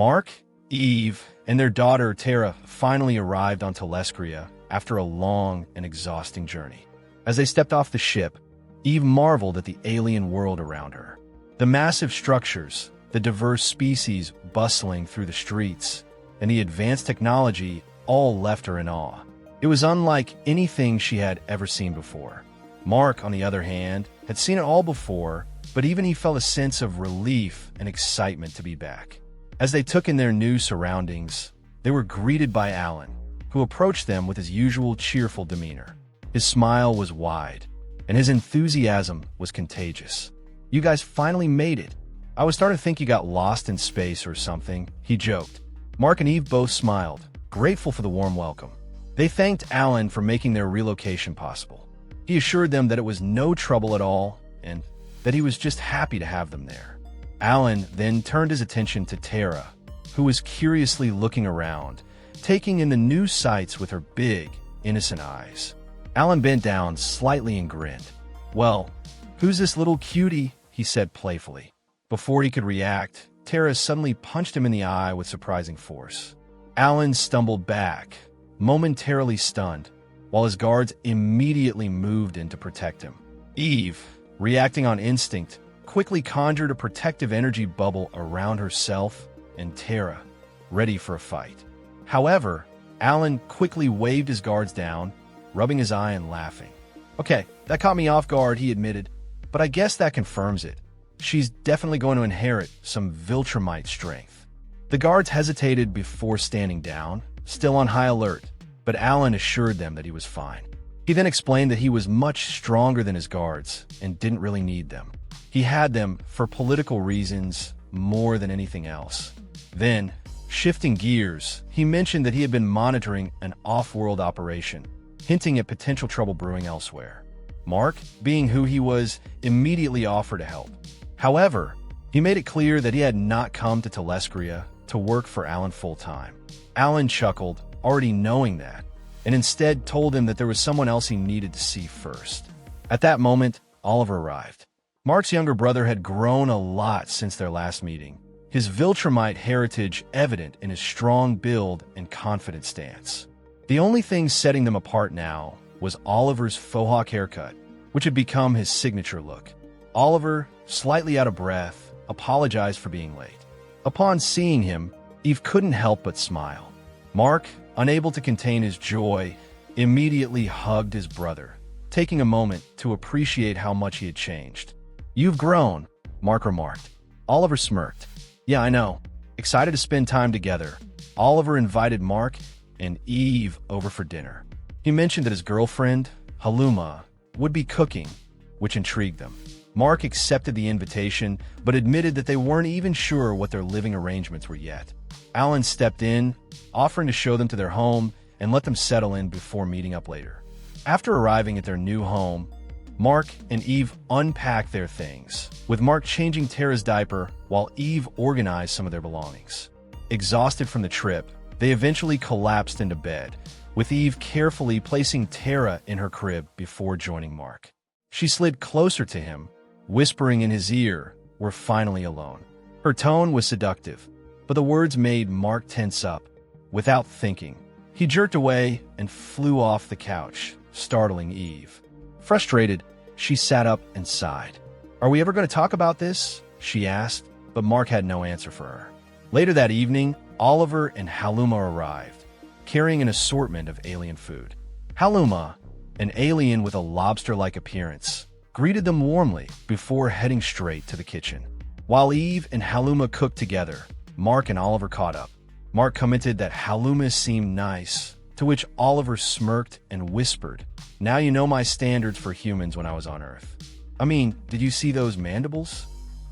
Mark, Eve, and their daughter Tara finally arrived on Telescria after a long and exhausting journey. As they stepped off the ship, Eve marveled at the alien world around her. The massive structures, the diverse species bustling through the streets, and the advanced technology all left her in awe. It was unlike anything she had ever seen before. Mark, on the other hand, had seen it all before, but even he felt a sense of relief and excitement to be back. As they took in their new surroundings, they were greeted by Alan, who approached them with his usual cheerful demeanor. His smile was wide, and his enthusiasm was contagious. "You guys finally made it. I was starting to think you got lost in space or something," he joked. Mark and Eve both smiled, grateful for the warm welcome. They thanked Alan for making their relocation possible. He assured them that it was no trouble at all and that he was just happy to have them there. Alan then turned his attention to Tara, who was curiously looking around, taking in the new sights with her big, innocent eyes. Alan bent down slightly and grinned. "Well, who's this little cutie?" he said playfully. Before he could react, Tara suddenly punched him in the eye with surprising force. Alan stumbled back, momentarily stunned, while his guards immediately moved in to protect him. Eve, reacting on instinct, quickly conjured a protective energy bubble around herself and Tara, ready for a fight. However, Alan quickly waved his guards down, rubbing his eye and laughing. "Okay, that caught me off guard," he admitted, "but I guess that confirms it. She's definitely going to inherit some Viltrumite strength." The guards hesitated before standing down, still on high alert, but Alan assured them that he was fine. He then explained that he was much stronger than his guards and didn't really need them. He had them for political reasons more than anything else. Then, shifting gears, he mentioned that he had been monitoring an off-world operation, hinting at potential trouble brewing elsewhere. Mark, being who he was, immediately offered to help. However, he made it clear that he had not come to Telescria to work for Alan full-time. Alan chuckled, already knowing that, and instead told him that there was someone else he needed to see first. At that moment, Oliver arrived. Mark's younger brother had grown a lot since their last meeting, his Viltrumite heritage evident in his strong build and confident stance. The only thing setting them apart now was Oliver's faux hawk haircut, which had become his signature look. Oliver, slightly out of breath, apologized for being late. Upon seeing him, Eve couldn't help but smile. Mark, unable to contain his joy, immediately hugged his brother, taking a moment to appreciate how much he had changed. "You've grown," Mark remarked. Oliver smirked. "Yeah, I know. Excited to spend time together." Oliver invited Mark and Eve over for dinner. He mentioned that his girlfriend, Haluma, would be cooking, which intrigued them. Mark accepted the invitation, but admitted that they weren't even sure what their living arrangements were yet. Alan stepped in, offering to show them to their home and let them settle in before meeting up later. After arriving at their new home, Mark and Eve unpacked their things, with Mark changing Tara's diaper while Eve organized some of their belongings. Exhausted from the trip, they eventually collapsed into bed, with Eve carefully placing Tara in her crib before joining Mark. She slid closer to him, whispering in his ear, "We're finally alone." Her tone was seductive, but the words made Mark tense up. Without thinking, he jerked away and flew off the couch, startling Eve. Frustrated, she sat up and sighed. "Are we ever going to talk about this?" she asked, but Mark had no answer for her. Later that evening, Oliver and Haluma arrived, carrying an assortment of alien food. Haluma, an alien with a lobster-like appearance, greeted them warmly before heading straight to the kitchen. While Eve and Haluma cooked together, Mark and Oliver caught up. Mark commented that Haluma seemed nice, to which Oliver smirked and whispered, "Now you know my standards for humans when I was on Earth." "I mean, did you see those mandibles?"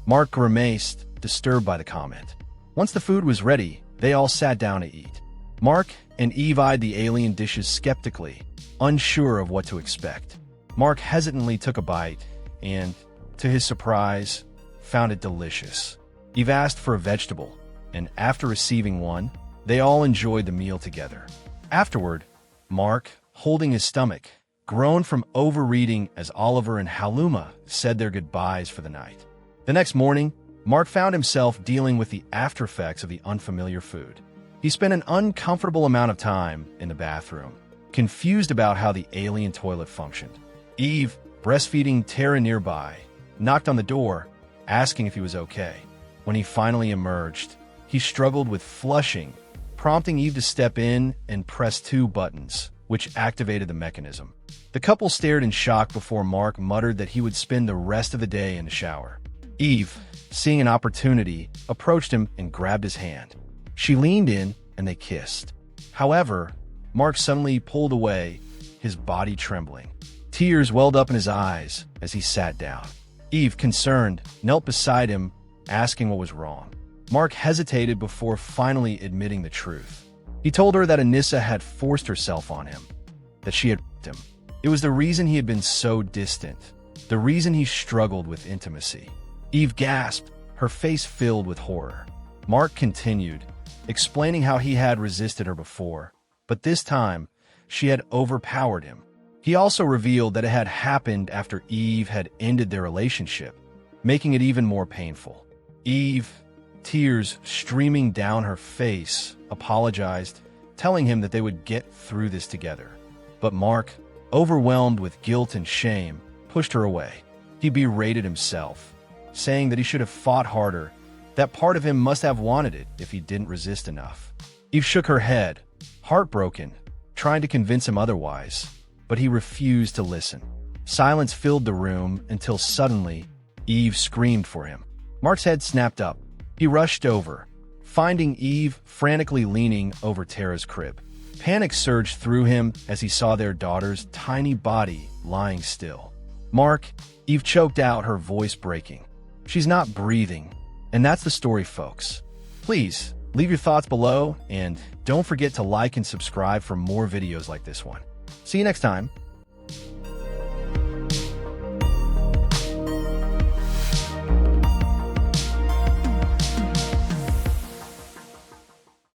Mark grimaced, disturbed by the comment. Once the food was ready, they all sat down to eat. Mark and Eve eyed the alien dishes skeptically, unsure of what to expect. Mark hesitantly took a bite and, to his surprise, found it delicious. Eve asked for a vegetable, and after receiving one, they all enjoyed the meal together. Afterward, Mark, holding his stomach, groaned from overeating as Oliver and Haluma said their goodbyes for the night. The next morning, Mark found himself dealing with the aftereffects of the unfamiliar food. He spent an uncomfortable amount of time in the bathroom, confused about how the alien toilet functioned. Eve, breastfeeding Tara nearby, knocked on the door, asking if he was okay. When he finally emerged, he struggled with flushing, prompting Eve to step in and press 2 buttons, which activated the mechanism. The couple stared in shock before Mark muttered that he would spend the rest of the day in the shower. Eve, seeing an opportunity, approached him and grabbed his hand. She leaned in and they kissed. However, Mark suddenly pulled away, his body trembling. Tears welled up in his eyes as he sat down. Eve, concerned, knelt beside him, asking what was wrong. Mark hesitated before finally admitting the truth. He told her that Anissa had forced herself on him, that she had raped him. It was the reason he had been so distant, the reason he struggled with intimacy. Eve gasped, her face filled with horror. Mark continued, explaining how he had resisted her before, but this time, she had overpowered him. He also revealed that it had happened after Eve had ended their relationship, making it even more painful. Eve, tears streaming down her face, apologized, telling him that they would get through this together. But Mark, overwhelmed with guilt and shame, pushed her away. He berated himself, saying that he should have fought harder, that part of him must have wanted it if he didn't resist enough. Eve shook her head, heartbroken, trying to convince him otherwise, but he refused to listen. Silence filled the room until suddenly, Eve screamed for him. Mark's head snapped up. He rushed over, finding Eve frantically leaning over Tara's crib. Panic surged through him as he saw their daughter's tiny body lying still. Mark, Eve choked out, her voice breaking. She's not breathing. And that's the story, folks. Please, leave your thoughts below, and don't forget to like and subscribe for more videos like this one. See you next time.